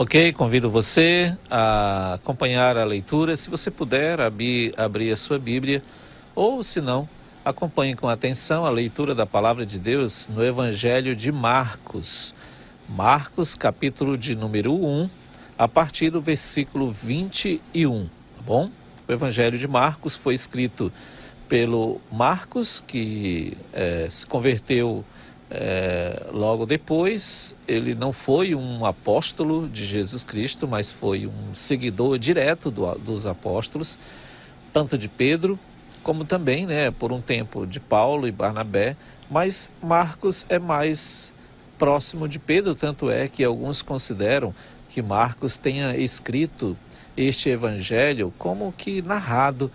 Ok, convido você a acompanhar a leitura, se você puder abrir a sua Bíblia, ou se não, acompanhe com atenção a leitura da Palavra de Deus no Evangelho de Marcos. Marcos, capítulo de número 1, a partir do versículo 21, tá bom? O Evangelho de Marcos foi escrito pelo Marcos, que se converteu logo depois. Ele não foi um apóstolo de Jesus Cristo, mas foi um seguidor direto dos apóstolos, tanto de Pedro, como também, por um tempo, de Paulo e Barnabé. Mas Marcos é mais próximo de Pedro, tanto é que alguns consideram que Marcos tenha escrito este evangelho como que narrado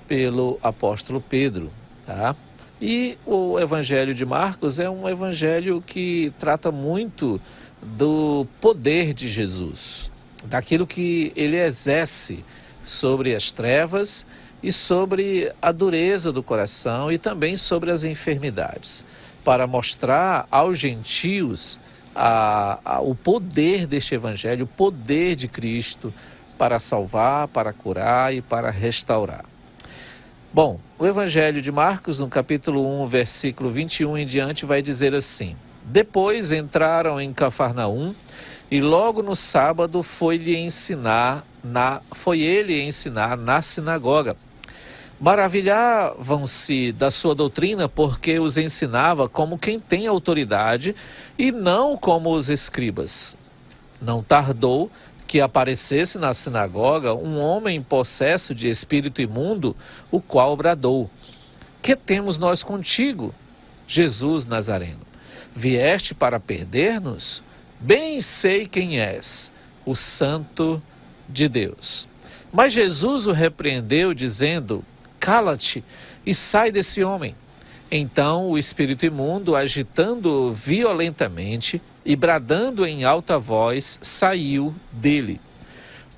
pelo apóstolo Pedro, tá? E o Evangelho de Marcos é um evangelho que trata muito do poder de Jesus, daquilo que ele exerce sobre as trevas e sobre a dureza do coração e também sobre as enfermidades, para mostrar aos gentios o poder deste evangelho, o poder de Cristo para salvar, para curar e para restaurar. Bom, o Evangelho de Marcos, no capítulo 1, versículo 21 em diante, vai dizer assim: Depois entraram em Cafarnaum, e logo no sábado foi ele ensinar na sinagoga. Maravilhavam-se da sua doutrina, porque os ensinava como quem tem autoridade e não como os escribas. Não tardou que aparecesse na sinagoga um homem possesso de espírito imundo, o qual bradou: Que temos nós contigo, Jesus Nazareno? Vieste para perder-nos? Bem sei quem és, o Santo de Deus. Mas Jesus o repreendeu, dizendo: Cala-te e sai desse homem. Então o espírito imundo, agitando-o violentamente e bradando em alta voz, saiu dele.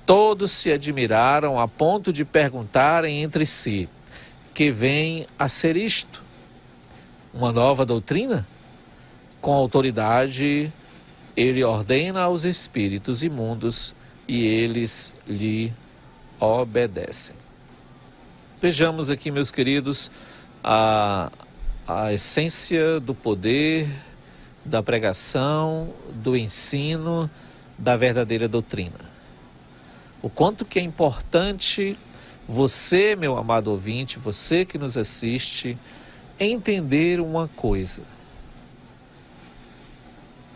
Todos se admiraram a ponto de perguntarem entre si: Que vem a ser isto? Uma nova doutrina? Com autoridade ele ordena aos espíritos imundos e eles lhe obedecem. Vejamos aqui, meus queridos, a essência do poder da pregação, do ensino, da verdadeira doutrina. O quanto que é importante você, meu amado ouvinte, você que nos assiste, entender uma coisa.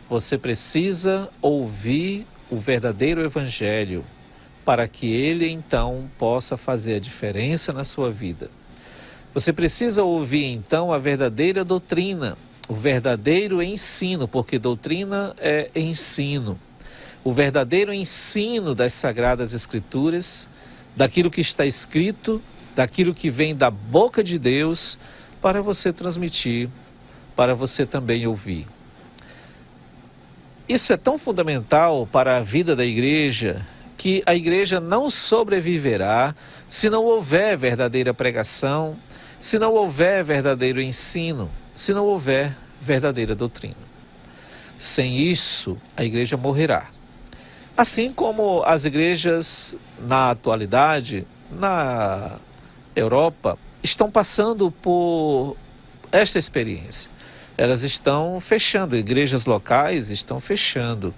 Você precisa ouvir o verdadeiro evangelho para que ele então possa fazer a diferença na sua vida. Você precisa ouvir então a verdadeira doutrina, o verdadeiro ensino, porque doutrina é ensino. O verdadeiro ensino das Sagradas Escrituras, daquilo que está escrito, daquilo que vem da boca de Deus, para você transmitir, para você também ouvir. Isso é tão fundamental para a vida da igreja, que a igreja não sobreviverá se não houver verdadeira pregação, se não houver verdadeiro ensino, se não houver verdadeira doutrina. Sem isso, a igreja morrerá. Assim como as igrejas na atualidade, na Europa, estão passando por esta experiência. Elas estão fechando, igrejas locais estão fechando.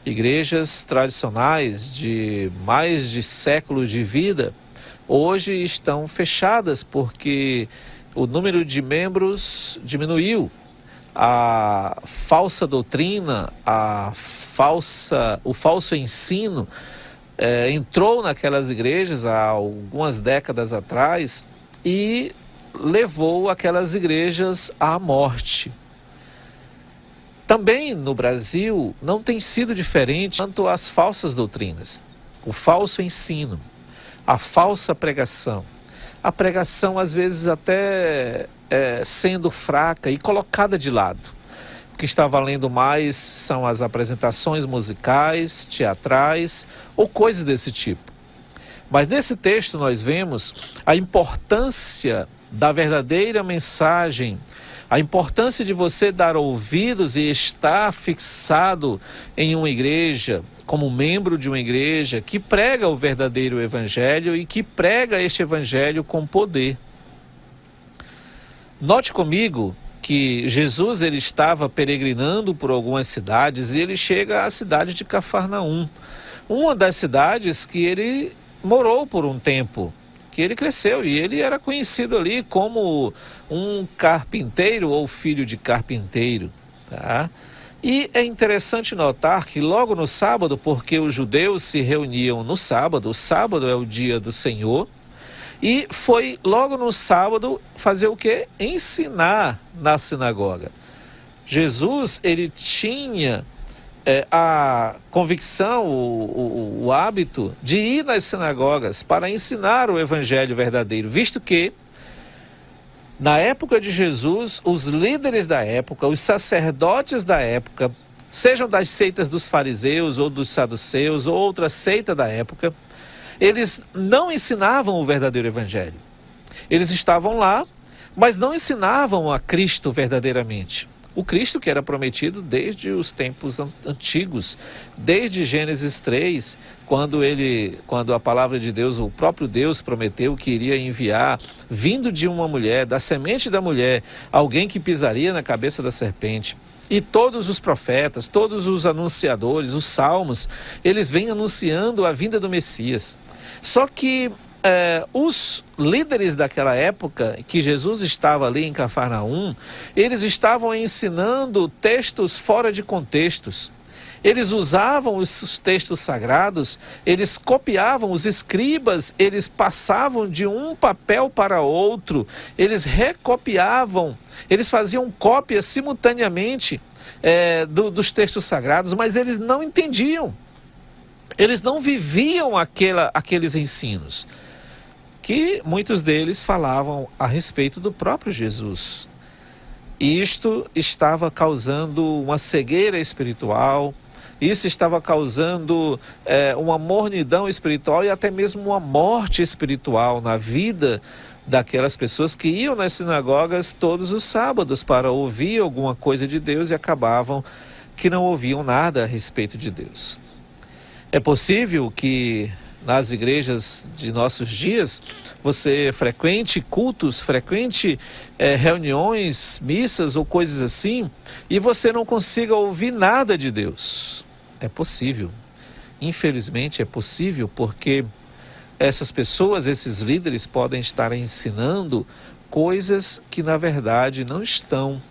Igrejas tradicionais de mais de séculos de vida, hoje estão fechadas porque o número de membros diminuiu. A falsa doutrina, o falso ensino entrou naquelas igrejas há algumas décadas atrás e levou aquelas igrejas à morte. Também no Brasil não tem sido diferente quanto às falsas doutrinas, o falso ensino, a falsa pregação. A pregação às vezes até sendo fraca e colocada de lado. O que está valendo mais são as apresentações musicais, teatrais ou coisas desse tipo. Mas nesse texto nós vemos a importância da verdadeira mensagem, A importância de você dar ouvidos e estar fixado em uma igreja, como membro de uma igreja que prega o verdadeiro evangelho e que prega este evangelho com poder. Note comigo que Jesus ele estava peregrinando por algumas cidades e ele chega à cidade de Cafarnaum, uma das cidades que ele morou por um tempo, que ele cresceu, e ele era conhecido ali como um carpinteiro ou filho de carpinteiro, tá? E é interessante notar que logo no sábado, porque os judeus se reuniam no sábado, o sábado é o dia do Senhor, e foi logo no sábado fazer o quê? Ensinar na sinagoga. Jesus, ele tinha a convicção, o hábito de ir nas sinagogas para ensinar o evangelho verdadeiro, visto que na época de Jesus, os líderes da época, os sacerdotes da época, sejam das seitas dos fariseus ou dos saduceus ou outra seita da época, eles não ensinavam o verdadeiro evangelho. Eles estavam lá, mas não ensinavam a Cristo verdadeiramente. O Cristo que era prometido desde os tempos antigos, desde Gênesis 3, quando a palavra de Deus, o próprio Deus prometeu que iria enviar, vindo de uma mulher, da semente da mulher, alguém que pisaria na cabeça da serpente. E todos os profetas, todos os anunciadores, os salmos, eles vêm anunciando a vinda do Messias. Só que os líderes daquela época, que Jesus estava ali em Cafarnaum, eles estavam ensinando textos fora de contextos. Eles usavam os textos sagrados, eles copiavam, os escribas, eles passavam de um papel para outro, eles recopiavam, eles faziam cópias simultaneamente dos textos sagrados, mas eles não entendiam, eles não viviam aqueles ensinos, que muitos deles falavam a respeito do próprio Jesus. Isto estava causando uma cegueira espiritual, isso estava causando uma mornidão espiritual e até mesmo uma morte espiritual na vida daquelas pessoas que iam nas sinagogas todos os sábados para ouvir alguma coisa de Deus e acabavam que não ouviam nada a respeito de Deus. É possível que nas igrejas de nossos dias você frequente cultos, frequente reuniões, missas ou coisas assim, e você não consiga ouvir nada de Deus. É possível. Infelizmente é possível, porque essas pessoas, esses líderes podem estar ensinando coisas que na verdade não estão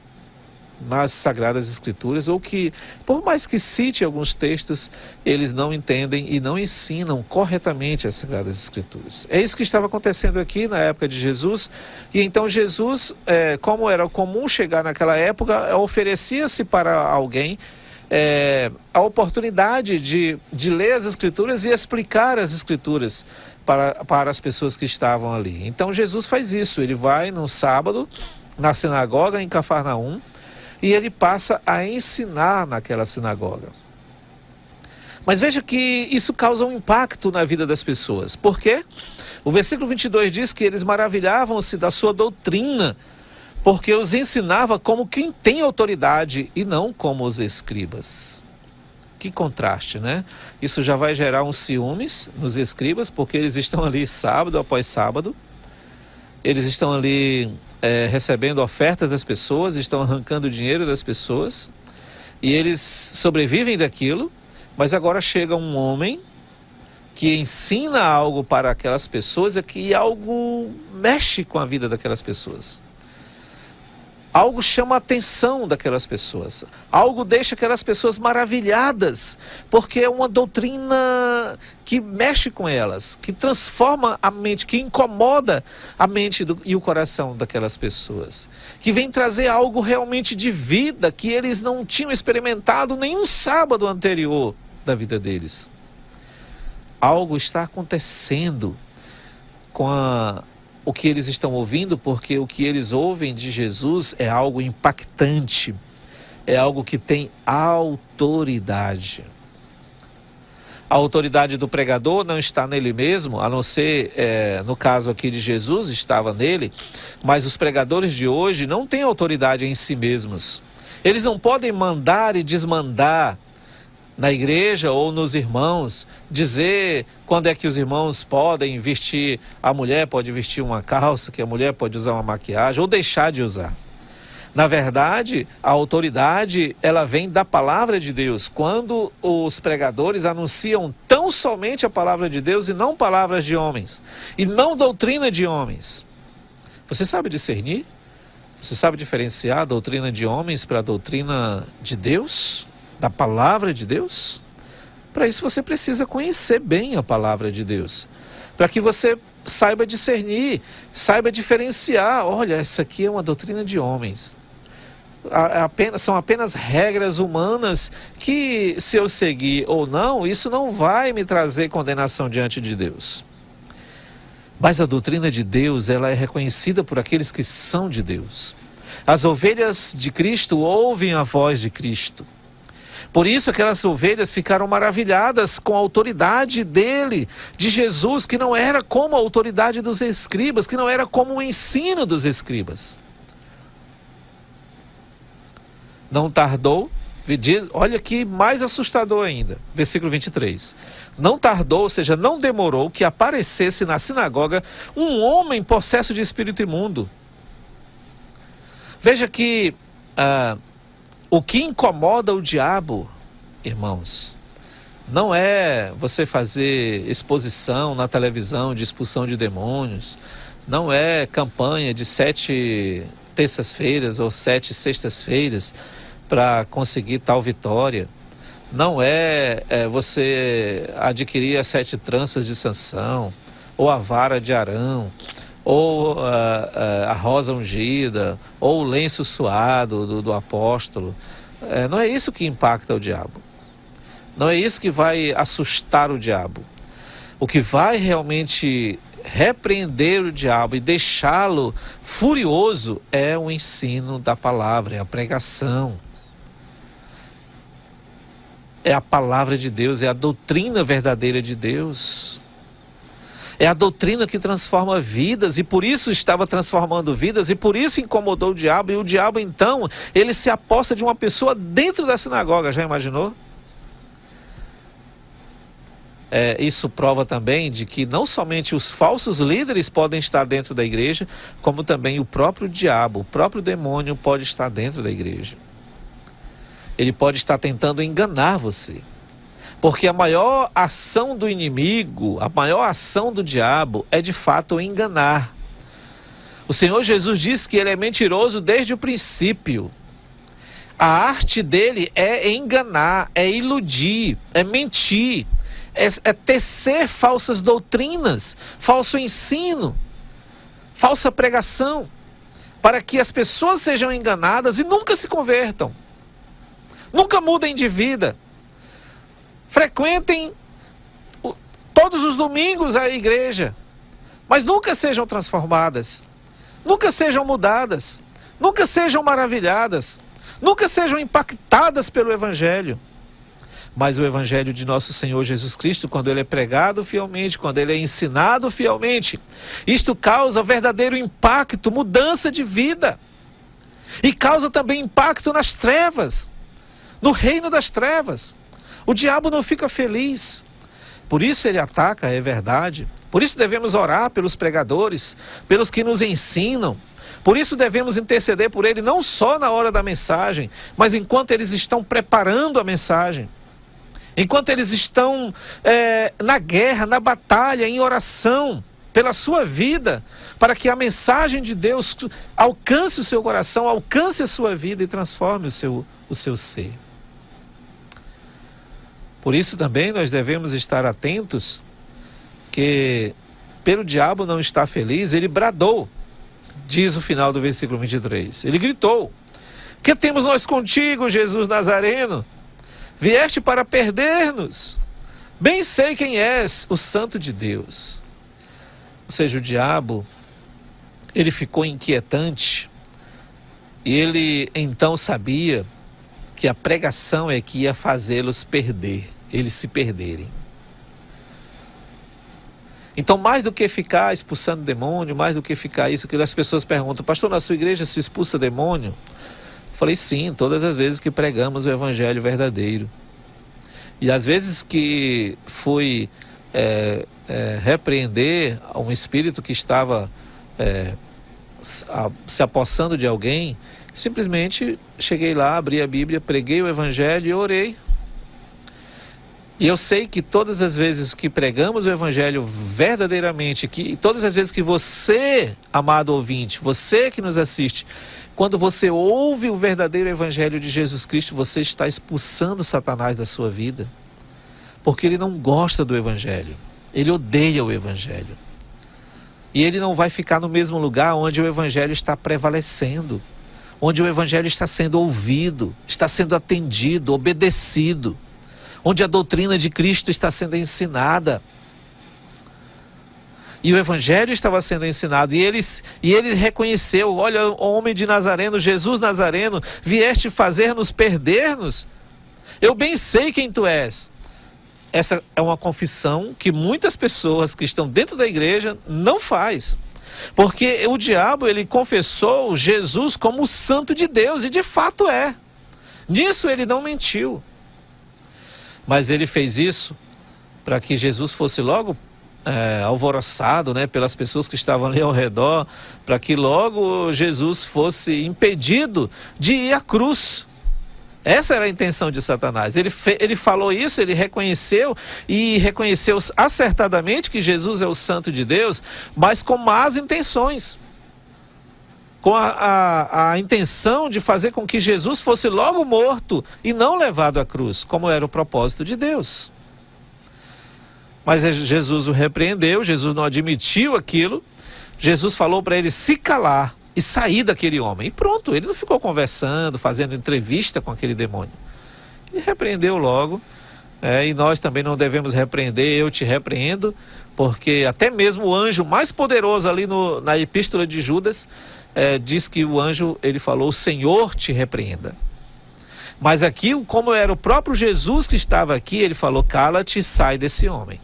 nas Sagradas Escrituras, ou que, por mais que cite alguns textos, eles não entendem e não ensinam corretamente as Sagradas Escrituras. É isso que estava acontecendo aqui na época de Jesus, e então Jesus, como era comum chegar naquela época, oferecia-se para alguém a oportunidade de ler as Escrituras e explicar as Escrituras para as pessoas que estavam ali. Então Jesus faz isso, ele vai no sábado, na sinagoga em Cafarnaum, e ele passa a ensinar naquela sinagoga. Mas veja que isso causa um impacto na vida das pessoas. Por quê? O versículo 22 diz que eles maravilhavam-se da sua doutrina, porque os ensinava como quem tem autoridade e não como os escribas. Que contraste, né? Isso já vai gerar uns ciúmes nos escribas, porque eles estão ali sábado após sábado, eles estão ali recebendo ofertas das pessoas, estão arrancando dinheiro das pessoas, e eles sobrevivem daquilo, mas agora chega um homem que ensina algo para aquelas pessoas, e algo mexe com a vida daquelas pessoas. Algo chama a atenção daquelas pessoas, algo deixa aquelas pessoas maravilhadas, porque é uma doutrina que mexe com elas, que transforma a mente, que incomoda a mente e o coração daquelas pessoas, que vem trazer algo realmente de vida que eles não tinham experimentado nenhum sábado anterior da vida deles. Algo está acontecendo com o que eles estão ouvindo, porque o que eles ouvem de Jesus é algo impactante, é algo que tem autoridade. A autoridade do pregador não está nele mesmo, a não ser, no caso aqui de Jesus, estava nele, mas os pregadores de hoje não têm autoridade em si mesmos. Eles não podem mandar e desmandar na igreja ou nos irmãos, dizer quando é que os irmãos podem vestir, a mulher pode vestir uma calça, que a mulher pode usar uma maquiagem ou deixar de usar. Na verdade, a autoridade, ela vem da palavra de Deus. Quando os pregadores anunciam tão somente a palavra de Deus e não palavras de homens, e não doutrina de homens. Você sabe discernir? Você sabe diferenciar a doutrina de homens para a doutrina de Deus? Da palavra de Deus? Para isso você precisa conhecer bem a palavra de Deus. Para que você saiba discernir, saiba diferenciar. Olha, essa aqui é uma doutrina de homens. São apenas regras humanas que, se eu seguir ou não, isso não vai me trazer condenação diante de Deus. Mas a doutrina de Deus, ela é reconhecida por aqueles que são de Deus. As ovelhas de Cristo ouvem a voz de Cristo. Por isso aquelas ovelhas ficaram maravilhadas com a autoridade dele, de Jesus, que não era como a autoridade dos escribas, que não era como o ensino dos escribas. Não tardou, olha que mais assustador ainda, versículo 23. Não tardou, ou seja, não demorou que aparecesse na sinagoga um homem possesso de espírito imundo. Veja que o que incomoda o diabo, irmãos, não é você fazer exposição na televisão de expulsão de demônios, não é campanha de 7 terças-feiras ou 7 sextas-feiras para conseguir tal vitória. Não é você adquirir as 7 tranças de Sansão, ou a vara de Arão, ou a rosa ungida, ou o lenço suado do apóstolo. Não é isso que impacta o diabo. Não é isso que vai assustar o diabo. O que vai realmente repreender o diabo e deixá-lo furioso é o ensino da palavra, é a pregação. É a palavra de Deus, é a doutrina verdadeira de Deus. É a doutrina que transforma vidas, e por isso estava transformando vidas, e por isso incomodou o diabo. E o diabo, então, ele se aposta de uma pessoa dentro da sinagoga. Já imaginou? Isso prova também de que não somente os falsos líderes podem estar dentro da igreja, como também o próprio diabo, o próprio demônio pode estar dentro da igreja. Ele pode estar tentando enganar você. Porque a maior ação do inimigo, a maior ação do diabo é de fato enganar. O Senhor Jesus diz que ele é mentiroso desde o princípio. A arte dele é enganar, é iludir, é mentir, é tecer falsas doutrinas, falso ensino, falsa pregação, para que as pessoas sejam enganadas e nunca se convertam, nunca mudem de vida. Frequentem todos os domingos a igreja, mas nunca sejam transformadas, nunca sejam mudadas, nunca sejam maravilhadas, nunca sejam impactadas pelo Evangelho. Mas o Evangelho de nosso Senhor Jesus Cristo, quando ele é pregado fielmente, quando ele é ensinado fielmente, isto causa verdadeiro impacto, mudança de vida. E causa também impacto nas trevas, no reino das trevas. O diabo não fica feliz, por isso ele ataca, é verdade. Por isso devemos orar pelos pregadores, pelos que nos ensinam. Por isso devemos interceder por ele não só na hora da mensagem, mas enquanto eles estão preparando a mensagem. Enquanto eles estão na guerra, na batalha, em oração pela sua vida, para que a mensagem de Deus alcance o seu coração, alcance a sua vida e transforme o seu ser. Por isso também nós devemos estar atentos que, pelo diabo não estar feliz, ele bradou, diz o final do versículo 23. Ele gritou: que temos nós contigo, Jesus Nazareno? Vieste para perder-nos. Bem sei quem és, o Santo de Deus. Ou seja, o diabo, ele ficou inquietante, e ele então sabia que a pregação é que ia fazê-los perder, eles se perderem. Então, mais do que ficar expulsando demônio, mais do que ficar isso, que as pessoas perguntam, pastor, na sua igreja se expulsa demônio? Eu falei, sim, todas as vezes que pregamos o evangelho verdadeiro. E às vezes que fui repreender um espírito que estava se apossando de alguém, simplesmente cheguei lá, abri a Bíblia, preguei o evangelho e orei. E eu sei que todas as vezes que pregamos o evangelho verdadeiramente, que todas as vezes que você, amado ouvinte, você que nos assiste, quando você ouve o verdadeiro evangelho de Jesus Cristo, você está expulsando Satanás da sua vida. Porque ele não gosta do evangelho. Ele odeia o evangelho. E ele não vai ficar no mesmo lugar onde o evangelho está prevalecendo. Onde o evangelho está sendo ouvido, está sendo atendido, obedecido. Onde a doutrina de Cristo está sendo ensinada. E o evangelho estava sendo ensinado, e ele reconheceu, olha, o homem de Nazareno, Jesus Nazareno, vieste fazer-nos perder-nos? Eu bem sei quem tu és. Essa é uma confissão que muitas pessoas que estão dentro da igreja não faz. Porque o diabo, ele confessou Jesus como o Santo de Deus, e de fato é. Nisso ele não mentiu. Mas ele fez isso para que Jesus fosse logo alvoroçado, né, pelas pessoas que estavam ali ao redor, para que logo Jesus fosse impedido de ir à cruz. Essa era a intenção de Satanás. Ele falou isso, ele reconheceu, e reconheceu acertadamente que Jesus é o Santo de Deus, mas com más intenções. Com a intenção de fazer com que Jesus fosse logo morto e não levado à cruz, como era o propósito de Deus. Mas Jesus o repreendeu, Jesus não admitiu aquilo, Jesus falou para ele se calar e sair daquele homem. E pronto, ele não ficou conversando, fazendo entrevista com aquele demônio. Ele repreendeu logo, e nós também não devemos repreender, eu te repreendo, porque até mesmo o anjo mais poderoso ali na epístola de Judas, diz que o anjo, ele falou, o Senhor te repreenda. Mas aqui, como era o próprio Jesus que estava aqui, ele falou, cala-te e sai desse homem.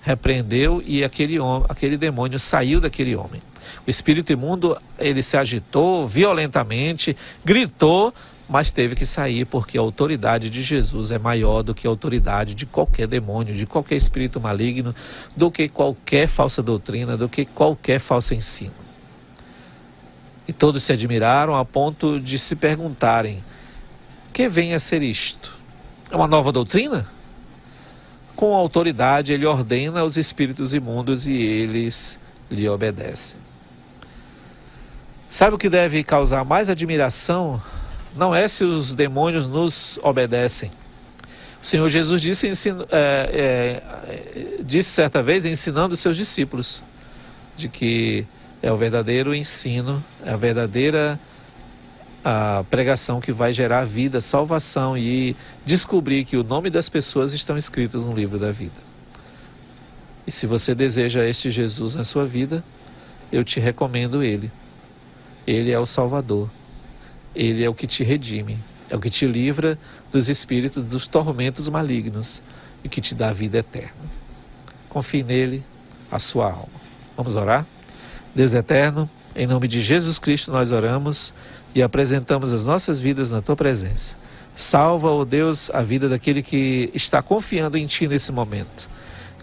Repreendeu e aquele demônio saiu daquele homem. O espírito imundo, ele se agitou violentamente, gritou, mas teve que sair, porque a autoridade de Jesus é maior do que a autoridade de qualquer demônio, de qualquer espírito maligno, do que qualquer falsa doutrina, do que qualquer falso ensino. E todos se admiraram a ponto de se perguntarem, que vem a ser isto? É uma nova doutrina? Com autoridade ele ordena aos espíritos imundos e eles lhe obedecem. Sabe o que deve causar mais admiração? Não é se os demônios nos obedecem. O Senhor Jesus disse certa vez, ensinando os seus discípulos, de que é o verdadeiro ensino, é a verdadeira pregação que vai gerar vida, salvação e descobrir que o nome das pessoas estão escritos no livro da vida. E se você deseja este Jesus na sua vida, eu te recomendo ele. Ele é o Salvador. Ele é o que te redime, é o que te livra dos espíritos, dos tormentos malignos e que te dá a vida eterna. Confie nele, a sua alma. Vamos orar? Deus eterno, em nome de Jesus Cristo nós oramos e apresentamos as nossas vidas na tua presença. Salva, ó Deus, a vida daquele que está confiando em ti nesse momento,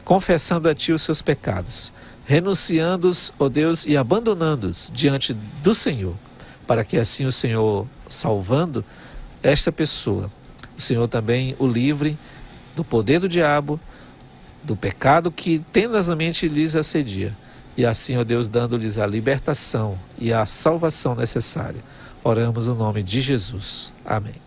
confessando a ti os seus pecados, renunciando-os, ó Deus, e abandonando-os diante do Senhor, para que assim o Senhor, salvando esta pessoa, o Senhor também o livre do poder do diabo, do pecado que tenazmente lhes assedia. E assim, ó Deus, dando-lhes a libertação e a salvação necessária. Oramos no nome de Jesus. Amém.